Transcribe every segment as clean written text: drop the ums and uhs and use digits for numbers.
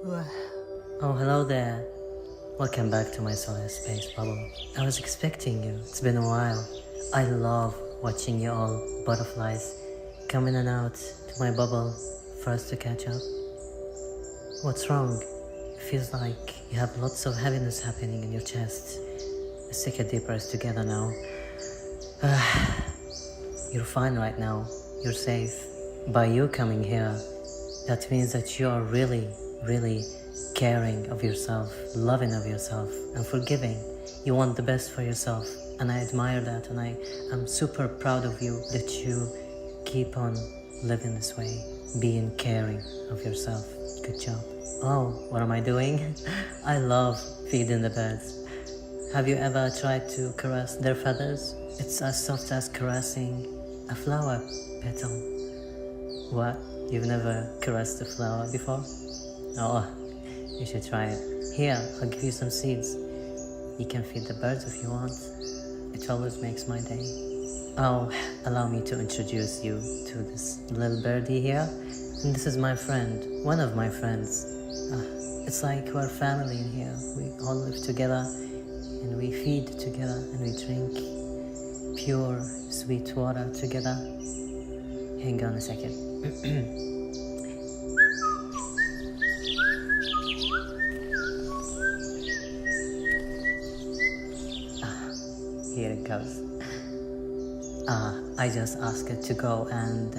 Oh, hello there. Welcome back to my solar space bubble. I was expecting you. It's been a while. I love watching you all butterflies come in and out to my bubble for us to catch up. What's wrong? It feels like you have lots of heaviness happening in your chest. Let's take a deep breath together now. You're fine right now. You're safe. By you coming here, that means that you are really caring of yourself, loving of yourself, and forgiving. You want the best for yourself, and I admire that, and I'm super proud of you that you keep on living this way, being caring of yourself. Good job. Oh, what am I doing? I love feeding the birds. Have you ever tried to caress their feathers? It's as soft as caressing a flower petal. What? You've never caressed a flower before? Oh, you should try it. Here, I'll give you some seeds. You can feed the birds if you want. It always makes my day. Oh, allow me to introduce you to this little birdie here. And this is my friend, one of my friends. It's like we're family in here. We all live together, and we feed together, and we drink pure, sweet water together. Hang on a second. Here it goes. I just asked it to go and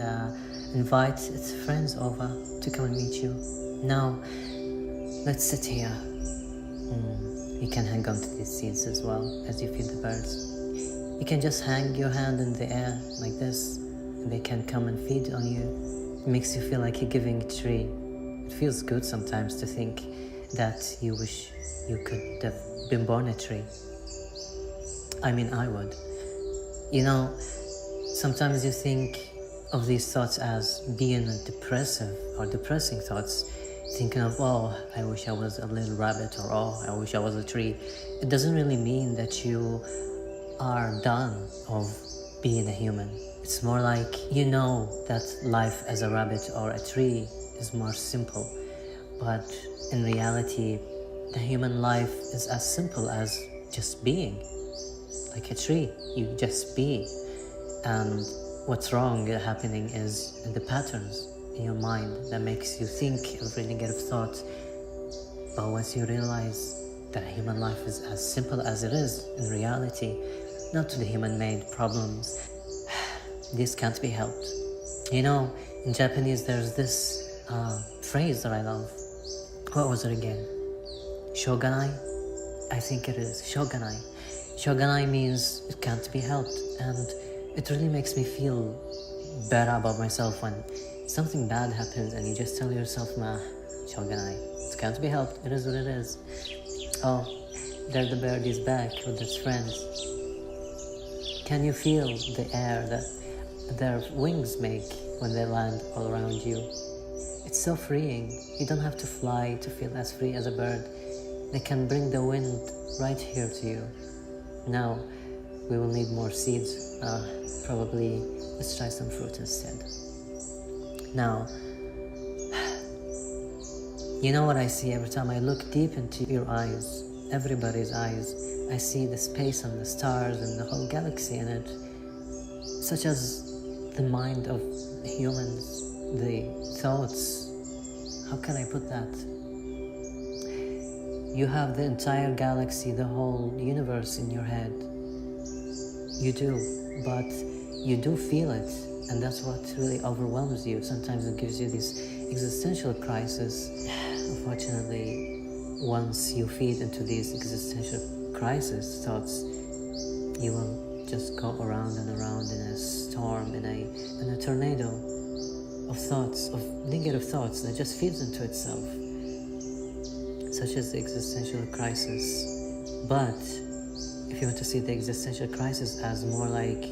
invite its friends over to come and meet you. Now, let's sit here. You can hang on to these seeds as well as you feed the birds. You can just hang your hand in the air like this, and they can come and feed on you. It makes you feel like you're giving a tree. It feels good sometimes to think that you wish you could have been born a tree. I mean, I would. You know, sometimes you think of these thoughts as being depressive or depressing thoughts, thinking of, oh, I wish I was a little rabbit, or oh, I wish I was a tree. It doesn't really mean that you are done of being a human. It's more like you know that life as a rabbit or a tree is more simple, but in reality, the human life is as simple as just being. Like a tree, you just be. And what's wrong happening is the patterns in your mind that makes you think every negative thought. But once you realize that human life is as simple as it is in reality, not to the human-made problems, this can't be helped. You know, in Japanese there's this phrase that I love. What was it again? Shoganai? I think it is. Shoganai. Shoganai means it can't be helped, and it really makes me feel better about myself when something bad happens and you just tell yourself, nah, shoganai, it can't be helped, it is what it is. Oh, there the bird is back with its friends. Can you feel the air that their wings make when they land all around you? It's so freeing. You don't have to fly to feel as free as a bird. They can bring the wind right here to you. Now, we will need more seeds. Probably let's try some fruit instead. Now, you know what I see every time I look deep into your eyes, everybody's eyes. I see the space and the stars and the whole galaxy in it, such as the mind of humans, the thoughts. How can I put that? You have the entire galaxy, the whole universe in your head. You do, but you do feel it, and that's what really overwhelms you. Sometimes it gives you this existential crisis. Unfortunately, once you feed into these existential crisis thoughts, you will just go around and around in a storm, in a tornado of thoughts, of negative thoughts that just feeds into itself, such as the existential crisis. But if you want to see the existential crisis as more like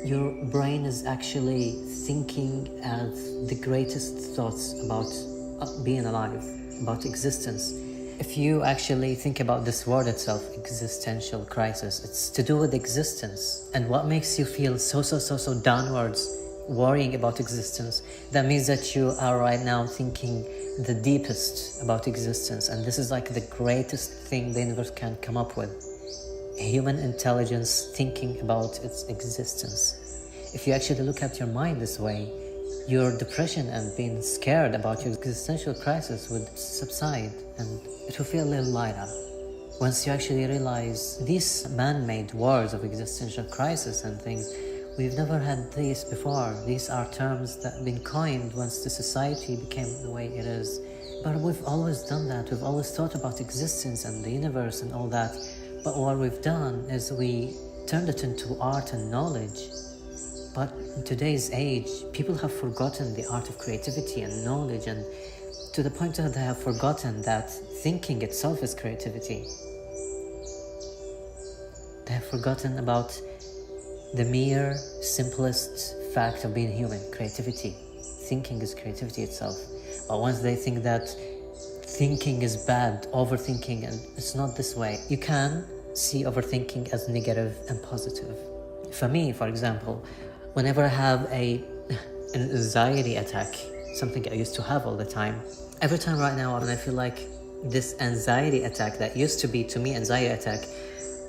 your brain is actually thinking as the greatest thoughts about being alive, about existence. If you actually think about this word itself, existential crisis, it's to do with existence. And what makes you feel so downwards worrying about existence, that means that you are right now thinking the deepest about existence, and this is like the greatest thing the universe can come up with. Human intelligence thinking about its existence. If you actually look at your mind this way, your depression and being scared about your existential crisis would subside, and it will feel a little lighter. Once you actually realize these man-made wars of existential crisis and things, we've never had these before. These are terms that have been coined once the society became the way it is. But we've always done that. We've always thought about existence and the universe and all that. But what we've done is we turned it into art and knowledge. But in today's age, people have forgotten the art of creativity and knowledge, and to the point that they have forgotten that thinking itself is creativity. They have forgotten about the mere simplest fact of being human, creativity. Thinking is creativity itself. But once they think that thinking is bad, overthinking, and it's not this way. You can see overthinking as negative and positive. For me, for example, whenever I have an anxiety attack, something I used to have all the time, every time right now when I feel like this anxiety attack that used to be to me anxiety attack,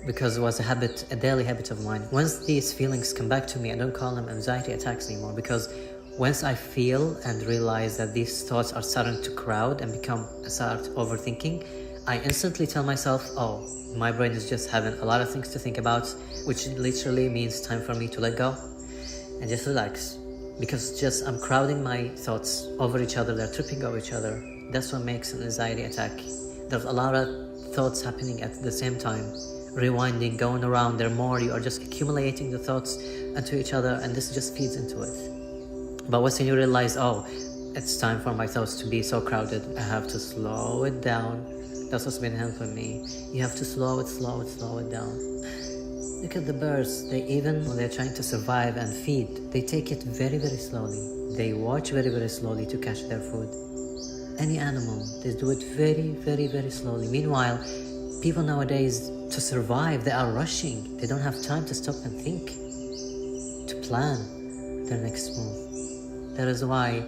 because it was a daily habit of mine. Once these feelings come back to me, I don't call them anxiety attacks anymore, because once I feel and realize that these thoughts are starting to crowd and start overthinking, I instantly tell myself, oh, my brain is just having a lot of things to think about, which literally means time for me to let go and just relax. Because just I'm crowding my thoughts over each other, they're tripping over each other. That's what makes an anxiety attack. There's a lot of thoughts happening at the same time. Rewinding, going around, you are just accumulating the thoughts into each other, and this just feeds into it. But once you realize, oh, it's time for my thoughts to be so crowded, I have to slow it down. That's what's been helping me. You have to slow it down. Look at the birds. Even when they're trying to survive and feed, they take it very, very slowly. They watch very, very slowly to catch their food. Any animal, they do it very, very, very slowly. Meanwhile, people nowadays, to survive, they are rushing. They don't have time to stop and think, to plan their next move. That is why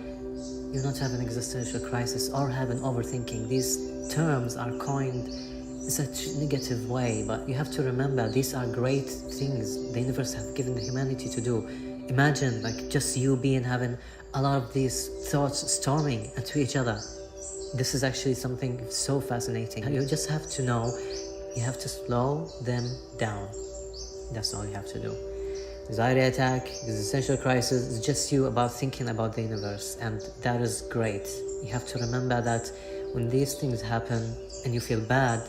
you not have an existential crisis or have an overthinking. These terms are coined in such a negative way, but you have to remember these are great things the universe have given humanity to do. Imagine like just you having a lot of these thoughts storming into each other. This is actually something so fascinating. You just have to know, you have to slow them down. That's all you have to do. Anxiety attack, existential crisis, is just you about thinking about the universe, and that is great. You have to remember that when these things happen and you feel bad,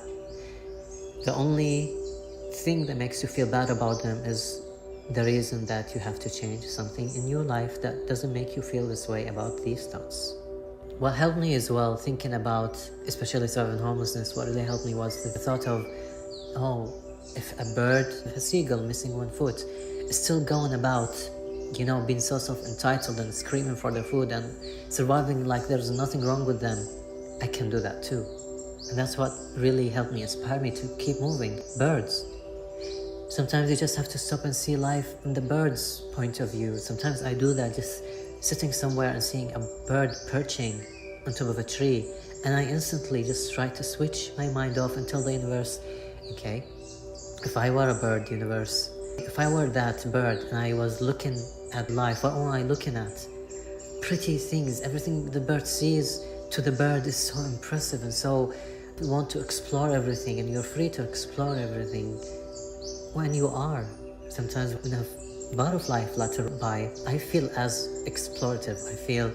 the only thing that makes you feel bad about them is the reason that you have to change something in your life that doesn't make you feel this way about these thoughts. What helped me as well, thinking about, especially surviving homelessness, what really helped me was the thought of, oh, if a bird, a seagull missing one foot, is still going about, being so self-entitled and screaming for their food and surviving like there's nothing wrong with them, I can do that too. And that's what really helped me, inspire me to keep moving. Birds. Sometimes you just have to stop and see life from the bird's point of view. Sometimes I do that, just sitting somewhere and seeing a bird perching on top of a tree, and I instantly just try to switch my mind off and tell the universe, okay, if I were a bird, universe, if I were that bird and I was looking at life, what am I looking at? Pretty things, everything the bird sees to the bird is so impressive, and so you want to explore everything, and you're free to explore everything when you are. Sometimes when a butterfly flutter by, I feel as explorative. I feel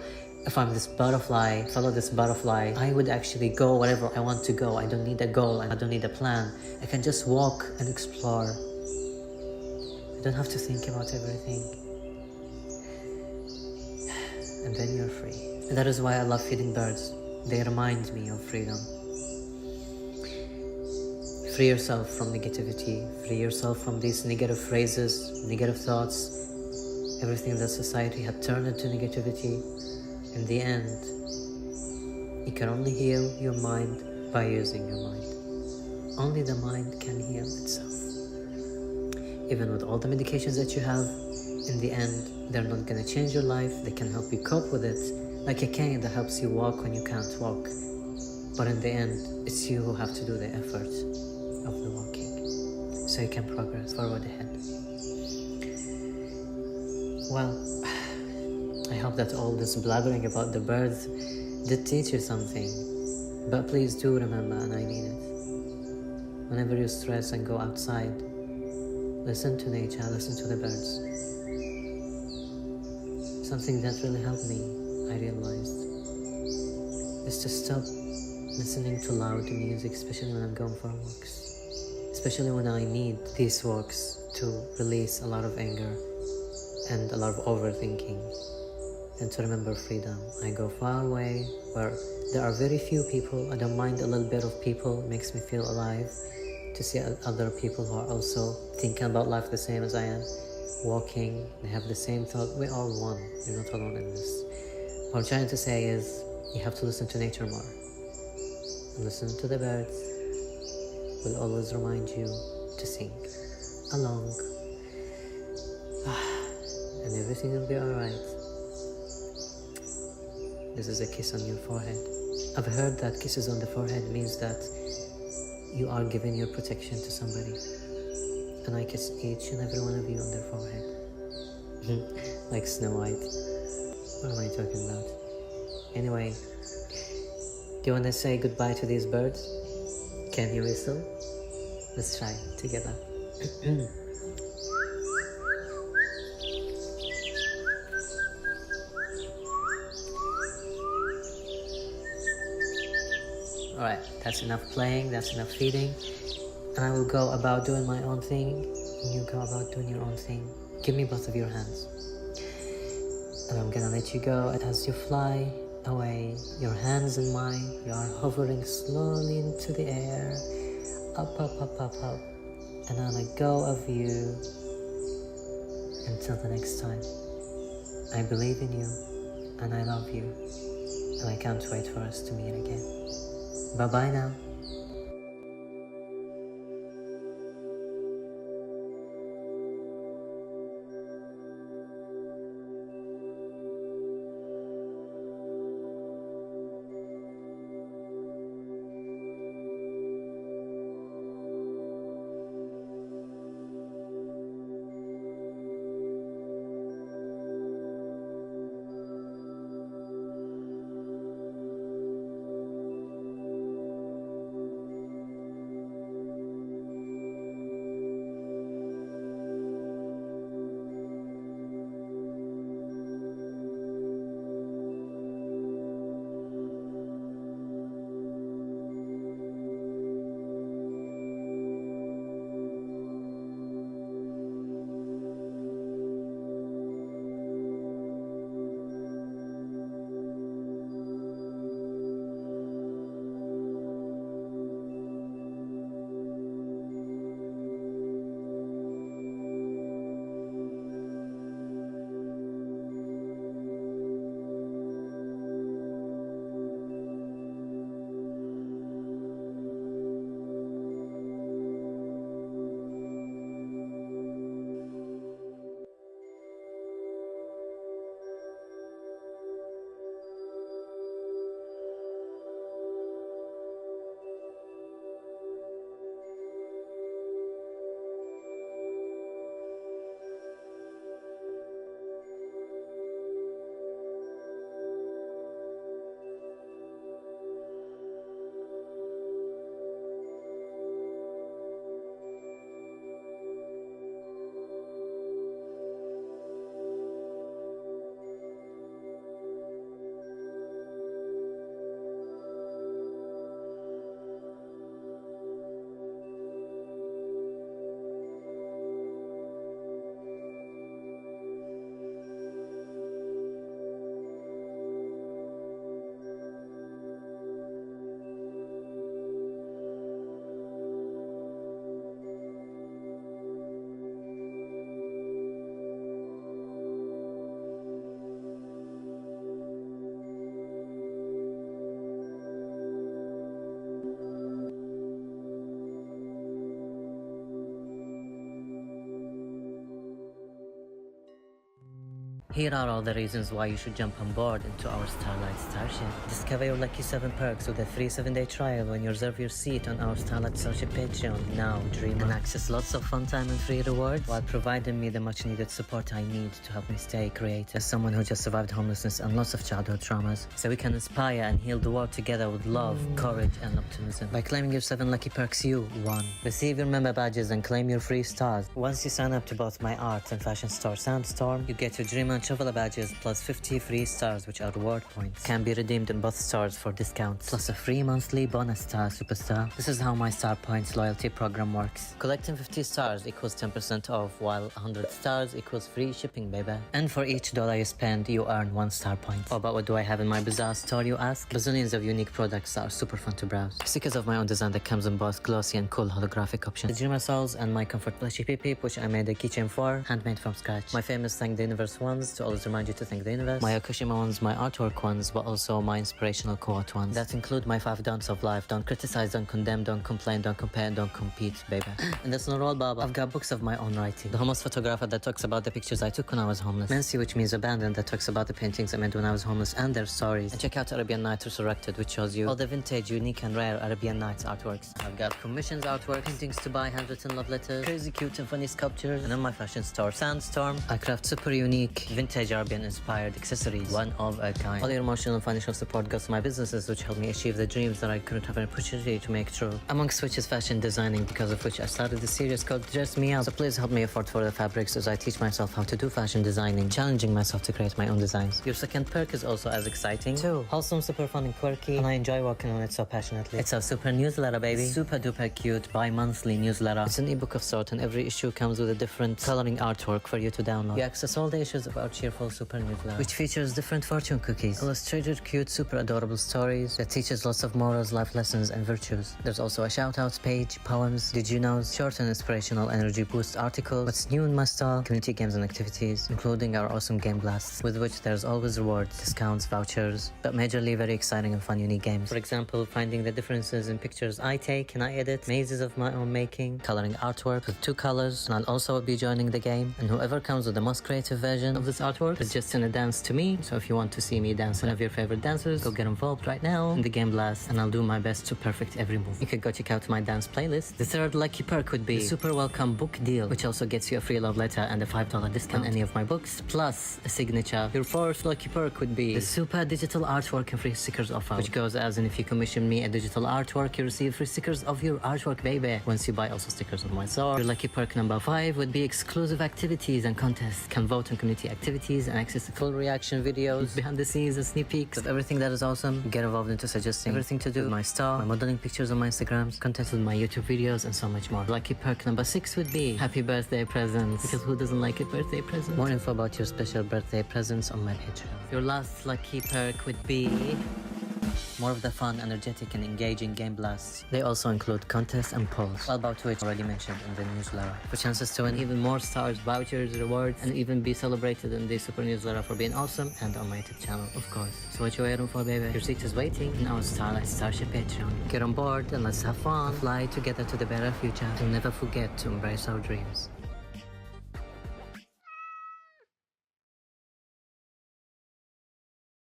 if I'm this butterfly, follow this butterfly, I would actually go wherever I want to go. I don't need a goal, I don't need a plan. I can just walk and explore. I don't have to think about everything. And then you're free. And that is why I love feeding birds. They remind me of freedom. Free yourself from negativity, free yourself from these negative phrases, negative thoughts, everything that society had turned into negativity. In the end, you can only heal your mind by using your mind. Only the mind can heal itself. Even with all the medications that you have, in the end, they're not gonna change your life. They can help you cope with it, like a cane that helps you walk when you can't walk. But in the end, it's you who have to do the effort of the walking, so you can progress forward ahead. Well, I hope that all this blabbering about the birds did teach you something. But please do remember, and I mean it, whenever you stress and go outside, listen to nature, listen to the birds. Something that really helped me, I realized, is to stop listening to loud music, especially when I'm going for walks. Especially when I need these walks to release a lot of anger and a lot of overthinking. And to remember freedom. I go far away where there are very few people. I don't mind a little bit of people. It makes me feel alive to see other people who are also thinking about life the same as I am, walking, they have the same thought. We're all one. You're not alone in this. What I'm trying to say is you have to listen to nature more. And listen to the birds. Will always remind you to sing along. And everything will be alright. This is a kiss on your forehead. I've heard that kisses on the forehead means that you are giving your protection to somebody. And I kiss each and every one of you on their forehead. Like Snow White. What am I talking about? Anyway, do you want to say goodbye to these birds? Can you whistle? Let's try together. Alright, that's enough playing, that's enough feeding. And I will go about doing my own thing, and you go about doing your own thing. Give me both of your hands. And I'm gonna let you go as you fly away. Your hands in mine, you are hovering slowly into the air. Up, up, up, up, up. And I let go of you. Until the next time. I believe in you, and I love you. And I can't wait for us to meet again. Bye-bye now. Here are all the reasons why you should jump on board into our Starlight Starship. Discover your lucky 7 perks with a free 7-day trial when you reserve your seat on our Starlight Starship Patreon. Now, dream and access lots of fun time and free rewards while providing me the much needed support I need to help me stay creative as someone who just survived homelessness and lots of childhood traumas, so we can inspire and heal the world together with love, courage and optimism. By claiming your 7 lucky perks, you 1. Receive your member badges and claim your free stars. Once you sign up to both my art and fashion store Sandstorm, you get your Dream and Traveler badges plus 50 free stars, which are reward points. Can be redeemed in both stores for discounts, plus a free monthly bonus star superstar. This is how my star points loyalty program works. Collecting 50 stars equals 10% off, while 100 stars equals free shipping, baby. And for each dollar you spend, you earn 1 star point. Oh, but what do I have in my bizarre store, you ask? Bazillions of unique products that are super fun to browse. Stickers of my own design that comes in both glossy and cool holographic options. The Dreamer Souls and my Comfort Plushy Peep Peep, which I made a keychain for, handmade from scratch. My famous Thank the Universe ones, to always remind you to thank the universe. My YOKOSHIMA ones, my artwork ones, but also my inspirational quote ones. That include my 5 don'ts of life. Don't criticize, don't condemn, don't complain, don't compare, don't compete, baby. And that's not all, Baba. I've got books of my own writing. The Homeless Photographer that talks about the pictures I took when I was homeless. Mansi, which means abandoned, that talks about the paintings I made when I was homeless and their stories. And check out Arabian Nights Resurrected, which shows you all the vintage, unique and rare Arabian Nights artworks. I've got commissions artwork, paintings to buy, handwritten love letters, crazy cute and funny sculptures. And in my fashion store Sandstorm, I craft super unique, vintage Arabian inspired accessories, one of a kind. All your emotional and financial support goes to my businesses, which help me achieve the dreams that I couldn't have an opportunity to make true. Amongst which is fashion designing, because of which I started the series called Dress Me Up. So please help me afford for the fabrics as I teach myself how to do fashion designing, challenging myself to create my own designs. Your second perk is also as exciting. 2. Wholesome, super fun and quirky, and I enjoy working on it so passionately. It's a super newsletter, baby. Super duper cute bi-monthly newsletter. It's an ebook of sort, and every issue comes with a different coloring artwork for you to download. You access all the issues of our cheerful super newsletter, which features different fortune cookies, illustrated cute super adorable stories that teaches lots of morals, life lessons and virtues. There's also a shout-outs page, poems, did you knows, short and inspirational energy boost articles, what's new in my style, community games and activities, including our awesome game blasts, with which there's always rewards, discounts, vouchers, but majorly very exciting and fun unique games. For example, finding the differences in pictures I take and I edit, mazes of my own making, coloring artwork with 2 colors, and I'll also be joining the game, and whoever comes with the most creative version of this artwork is just in a dance to me. So if you want to see me dance one of your favorite dancers, go get involved right now in the game blast, and I'll do my best to perfect every move. You could go check out my dance playlist. The third lucky perk would be the super welcome book deal, which also gets you a free love letter and a $5 discount on any of my books, plus a signature. Your fourth lucky perk would be the super digital artwork and free stickers offer, which goes as in if you commission me a digital artwork, you receive free stickers of your artwork, baby. Once you buy also stickers on my store. Your lucky perk number 5 would be exclusive activities and contests. Can vote on community activities and access to full reaction videos, behind the scenes and sneak peeks of everything that is awesome. Get involved into suggesting everything to do with my store, my modeling pictures on my Instagrams, content with my YouTube videos and so much more. Lucky perk number 6 would be happy birthday presents, because who doesn't like a birthday present? More info about your special birthday presents on my Patreon. Your last lucky perk would be more of the fun, energetic and engaging game blasts. They also include contests and polls, all about which already mentioned in the newsletter, for chances to win even more stars, vouchers, rewards, and even be celebrated in the super newsletter for being awesome, and on my YouTube channel, of course. So what you waiting for, baby? Your seat is waiting in our Starlight Starship Patreon. Get on board and let's have fun, fly together to the better future, and never forget to embrace our dreams.